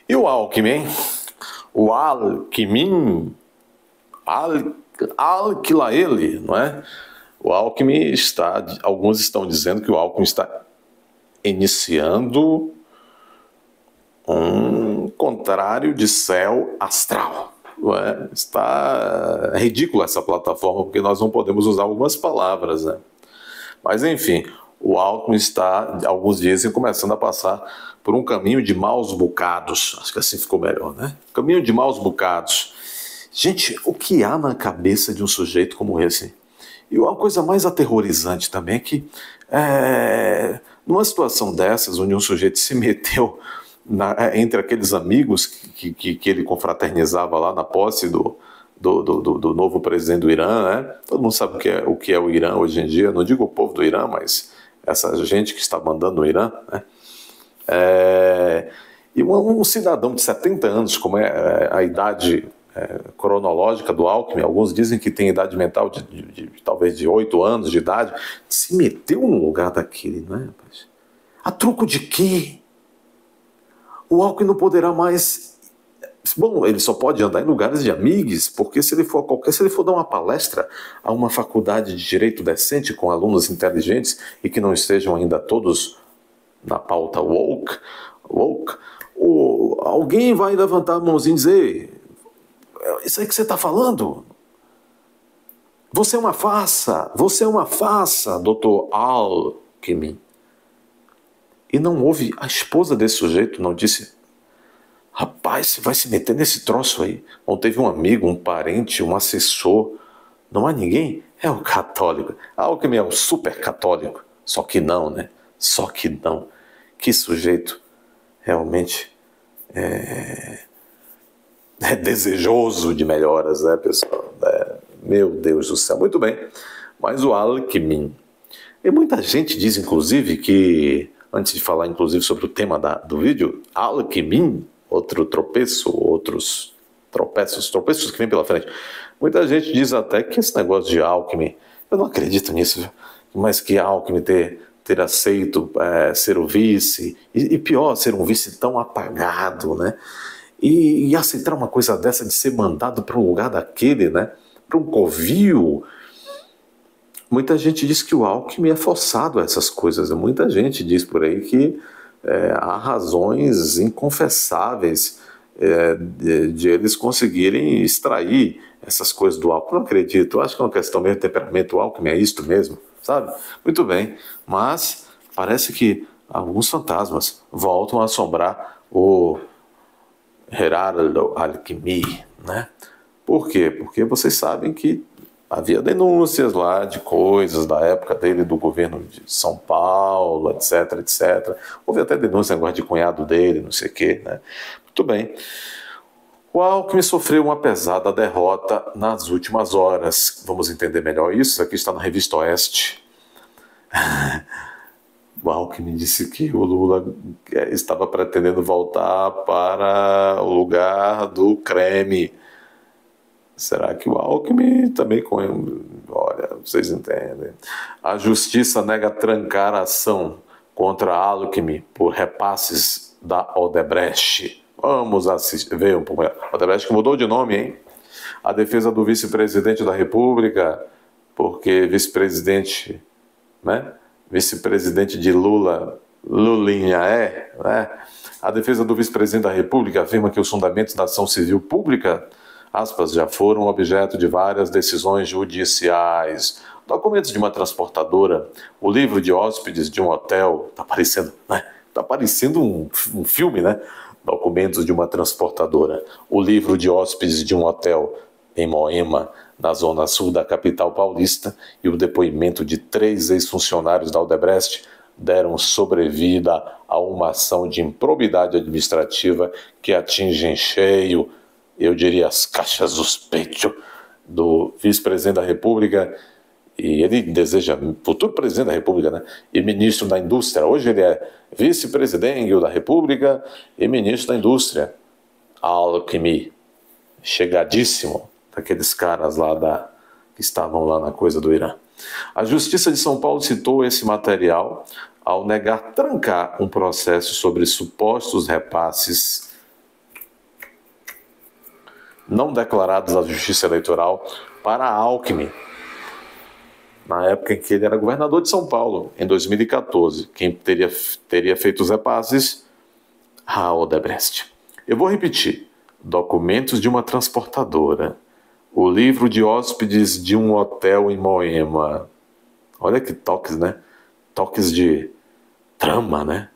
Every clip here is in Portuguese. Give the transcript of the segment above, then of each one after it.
E o Alckmin, hein? O Alckmin, Alquilaele, não é? O Alckmin está, alguns estão dizendo que o Alckmin está iniciando um contrário de céu astral. Não é? Está ridícula essa plataforma, porque nós não podemos usar algumas palavras, né? Mas enfim, o Alckmin está, alguns dizem, começando a passar por um caminho de maus bocados. Acho que assim ficou melhor, né? Caminho de maus bocados. Gente, o que há na cabeça de um sujeito como esse? E uma coisa mais aterrorizante também é que, numa situação dessas, onde um sujeito se meteu entre aqueles amigos que ele confraternizava lá na posse do novo presidente do Irã, né? Todo mundo sabe o que é o Irã hoje em dia, não digo o povo do Irã, mas essa gente que está mandando no Irã, né? E um cidadão de 70 anos, como é a idade cronológica do Alckmin, alguns dizem que tem idade mental de talvez de 8 anos de idade, se meteu no lugar daquele, não é, rapaz? A troco de quê? O Alckmin não poderá mais... Bom, ele só pode andar em lugares de amigos, porque se ele for dar uma palestra a uma faculdade de direito decente com alunos inteligentes e que não estejam ainda todos na pauta woke, alguém vai levantar a mãozinha e dizer: isso aí que você está falando, você é uma farsa, doutor Alckmin. E não houve, a esposa desse sujeito não disse: rapaz, você vai se meter nesse troço aí? Não teve um amigo, um parente, um assessor? Não há ninguém? É o católico. Alckmin é o super católico. Só que não, né? Só que não. Que sujeito realmente é desejoso de melhoras, né, pessoal? Meu Deus do céu. Muito bem. Mas o Alckmin. E muita gente diz, inclusive, que, antes de falar, inclusive, sobre o tema do vídeo, Alckmin, outro tropeço, outros tropeços que vem pela frente. Muita gente diz até que esse negócio de Alckmin, eu não acredito nisso, viu? Mas que Alckmin ter aceito ser o vice, e pior, ser um vice tão apagado, né? E aceitar uma coisa dessa de ser mandado para um lugar daquele, né? Para um covil. Muita gente diz que o Alckmin é forçado a essas coisas. Muita gente diz por aí que há razões inconfessáveis de eles conseguirem extrair essas coisas do Alckmin. Não acredito, acho que é uma questão mesmo de temperamento. O Alckmin é isto mesmo, sabe? Muito bem, mas parece que alguns fantasmas voltam a assombrar o Gerardo Alckmin, né? Por quê? Porque vocês sabem que havia denúncias lá de coisas da época dele, do governo de São Paulo, etc, etc. Houve até denúncia agora de cunhado dele, não sei o quê, né? Muito bem. O Alckmin sofreu uma pesada derrota nas últimas horas. Vamos entender melhor isso? Aqui está na Revista Oeste. O Alckmin disse que o Lula estava pretendendo voltar para o lugar do creme. Será que o Alckmin também... Olha, vocês entendem. A justiça nega trancar a ação contra Alckmin por repasses da Odebrecht. Vamos ver um pouco melhor. Odebrecht que mudou de nome, hein? A defesa do vice-presidente da República, porque vice-presidente, né? Vice-presidente de Lula, Lulinha né? A defesa do vice-presidente da República afirma que os fundamentos da ação civil pública, aspas, já foram objeto de várias decisões judiciais. Documentos de uma transportadora, o livro de hóspedes de um hotel, tá parecendo, né? Tá parecendo um filme, né? Documentos de uma transportadora, o livro de hóspedes de um hotel em Moema, na zona sul da capital paulista, e o depoimento de 3 ex-funcionários da Odebrecht deram sobrevida a uma ação de improbidade administrativa que atinge em cheio, eu diria, as caixas dos peitos do vice-presidente da República, e ele deseja, futuro presidente da República, né? E ministro da Indústria. Hoje ele é vice-presidente da República e ministro da Indústria. Alckmin, chegadíssimo daqueles caras lá que estavam lá na coisa do Irã. A Justiça de São Paulo citou esse material ao negar trancar um processo sobre supostos repasses não declarados à Justiça Eleitoral para Alckmin, na época em que ele era governador de São Paulo, em 2014. Quem teria feito os repasses? A Odebrecht. Eu vou repetir. Documentos de uma transportadora. O livro de hóspedes de um hotel em Moema. Olha que toques, né? Toques de trama, né?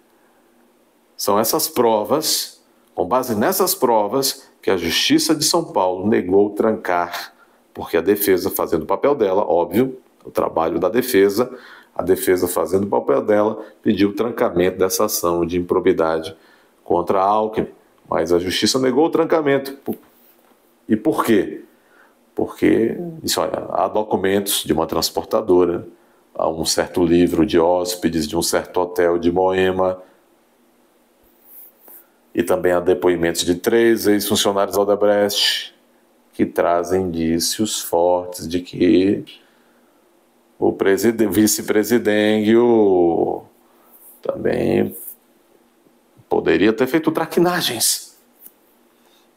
São essas provas, com base nessas provas, que a Justiça de São Paulo negou trancar, porque a defesa, fazendo o papel dela, óbvio, o trabalho da defesa, a defesa fazendo o papel dela, pediu o trancamento dessa ação de improbidade contra a Alckmin. Mas a Justiça negou o trancamento. E por quê? Porque, isso, olha, há documentos de uma transportadora, há um certo livro de hóspedes de um certo hotel de Moema, e também há depoimentos de 3 ex-funcionários da Odebrecht que trazem indícios fortes de que o vice-presidente também poderia ter feito traquinagens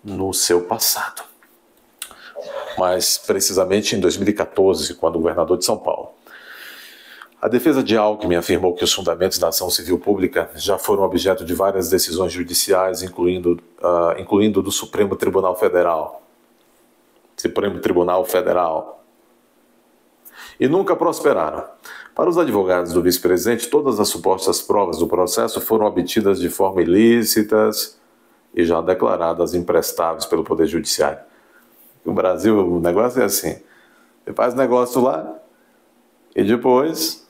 no seu passado. Mas, precisamente em 2014, quando governador de São Paulo, a defesa de Alckmin afirmou que os fundamentos da ação civil pública já foram objeto de várias decisões judiciais, incluindo do Supremo Tribunal Federal. E nunca prosperaram. Para os advogados do vice-presidente, todas as supostas provas do processo foram obtidas de forma ilícitas e já declaradas imprestáveis pelo Poder Judiciário. No Brasil, o negócio é assim. Você faz negócio lá e depois...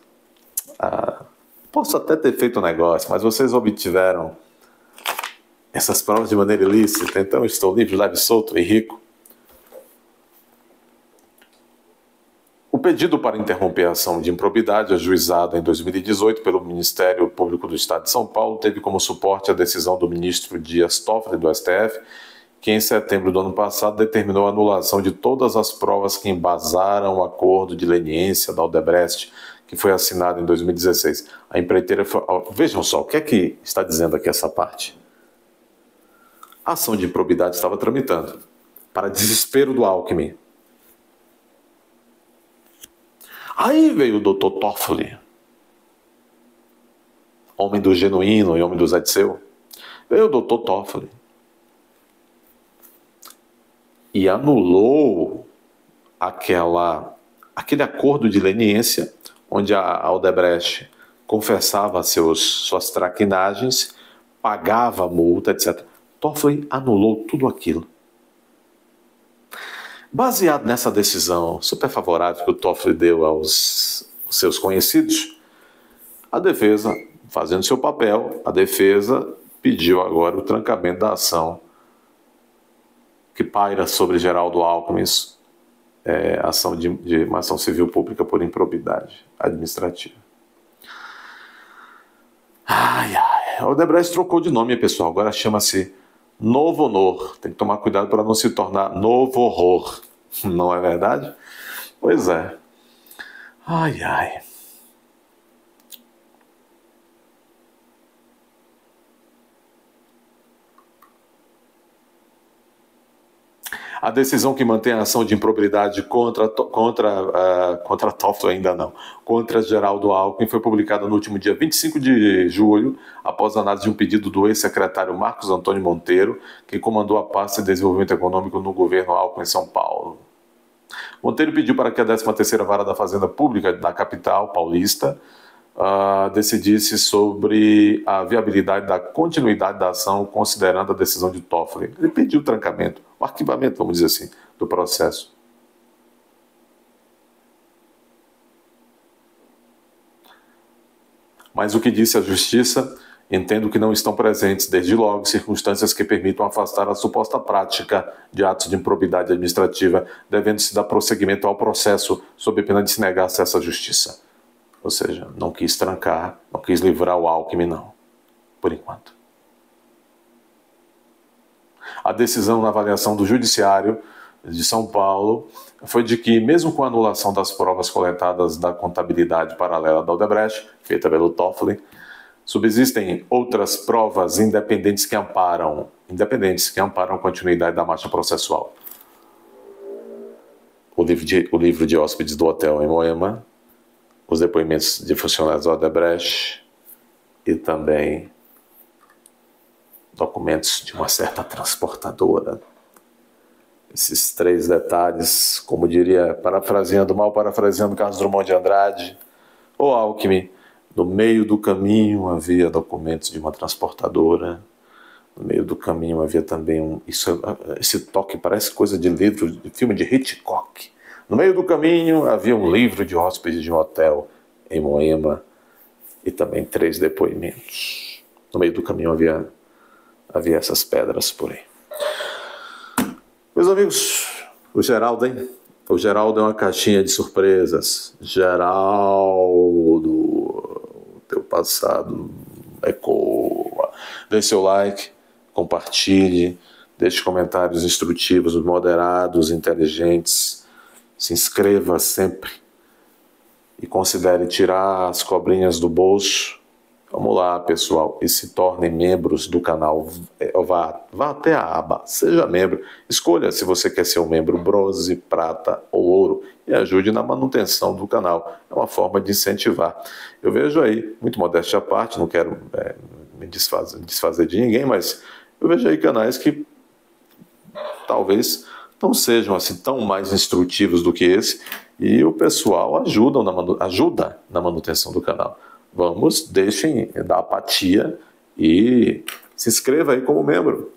posso até ter feito um negócio, mas vocês obtiveram essas provas de maneira ilícita, então estou livre, leve, solto e rico. O pedido para interromper a ação de improbidade, ajuizada em 2018 pelo Ministério Público do Estado de São Paulo, teve como suporte a decisão do ministro Dias Toffoli, do STF, que em setembro do ano passado determinou a anulação de todas as provas que embasaram o acordo de leniência da Odebrecht, que foi assinado em 2016. A empreiteira foi... Vejam só, o que é que está dizendo aqui essa parte? A ação de improbidade estava tramitando, para desespero do Alckmin. Aí veio o doutor Toffoli, homem do Genuíno e homem do Zé Disseu. Veio o doutor Toffoli e anulou aquele acordo de leniência onde a Odebrecht confessava suas traquinagens, pagava multa, etc. Toffoli anulou tudo aquilo. Baseado nessa decisão super favorável que o Toffoli deu aos seus conhecidos, a defesa, fazendo seu papel, a defesa pediu agora o trancamento da ação que paira sobre Geraldo Alckmin, ação de uma ação civil pública por improbidade administrativa. A Odebrecht trocou de nome, pessoal. Agora chama-se Novo Honor. Tem que tomar cuidado para não se tornar Novo Horror. Não é verdade? Pois é. A decisão que mantém a ação de improbidade contra Toffoli ainda não, contra Geraldo Alckmin, foi publicada no último dia 25 de julho, após a análise de um pedido do ex-secretário Marcos Antônio Monteiro, que comandou a pasta de desenvolvimento econômico no governo Alckmin em São Paulo. Monteiro pediu para que a 13ª Vara da Fazenda Pública da capital paulista decidisse sobre a viabilidade da continuidade da ação, considerando a decisão de Toffoli. Ele pediu o trancamento, o arquivamento, vamos dizer assim, do processo. Mas o que disse a Justiça, entendo que não estão presentes, desde logo, circunstâncias que permitam afastar a suposta prática de atos de improbidade administrativa, devendo-se dar prosseguimento ao processo, sob pena de se negar acesso à Justiça. Ou seja, não quis trancar, não quis livrar o Alckmin, não. Por enquanto. A decisão na avaliação do Judiciário de São Paulo foi de que, mesmo com a anulação das provas coletadas da contabilidade paralela da Odebrecht, feita pelo Toffoli, subsistem outras provas independentes que amparam a continuidade da marcha processual. o livro de hóspedes do hotel em Moema, os depoimentos de funcionários da Odebrecht e também documentos de uma certa transportadora. Esses 3 detalhes, como diria, parafraseando Carlos Drummond de Andrade, ou Alckmin, no meio do caminho havia documentos de uma transportadora, no meio do caminho havia também esse toque parece coisa de livro, de filme de Hitchcock. No meio do caminho havia um livro de hóspedes de um hotel em Moema e também 3 depoimentos. No meio do caminho havia essas pedras por aí. Meus amigos, o Geraldo, hein? O Geraldo é uma caixinha de surpresas. Geraldo, o teu passado ecoa. Deixe seu like, compartilhe, deixe comentários instrutivos, moderados, inteligentes. Se inscreva sempre e considere tirar as cobrinhas do bolso. Vamos lá, pessoal, e se tornem membros do canal. Vá até a aba, seja membro. Escolha se você quer ser um membro bronze, prata ou ouro e ajude na manutenção do canal. É uma forma de incentivar. Eu vejo aí, muito modéstia à parte, não quero me desfazer de ninguém, mas eu vejo aí canais que talvez não sejam assim tão mais instrutivos do que esse e o pessoal ajuda na manutenção do canal. Vamos, deixem da apatia e se inscreva aí como membro.